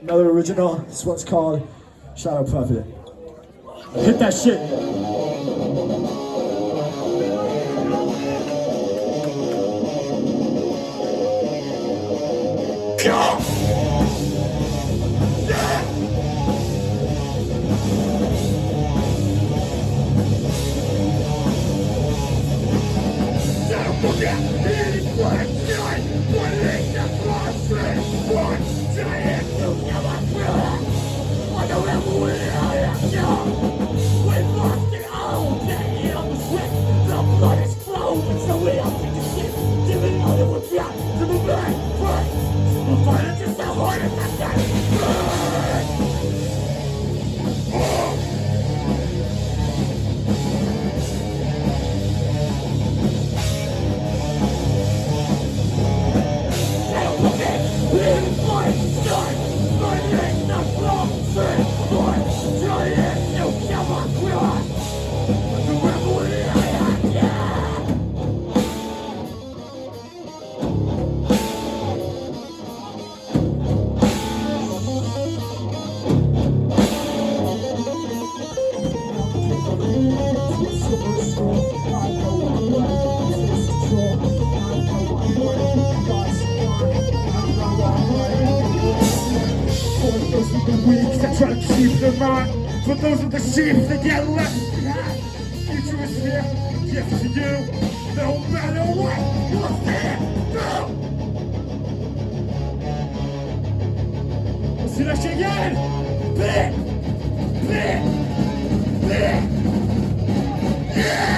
Another original. This one's called Shadow Puppet. Hit that shit. Weeks that try to keep them on, but those are the sheep that get left behind. Future is here, gift to you, no matter what you'll stand through. Let's do that shit again. Bit, bit, bit. Yeah.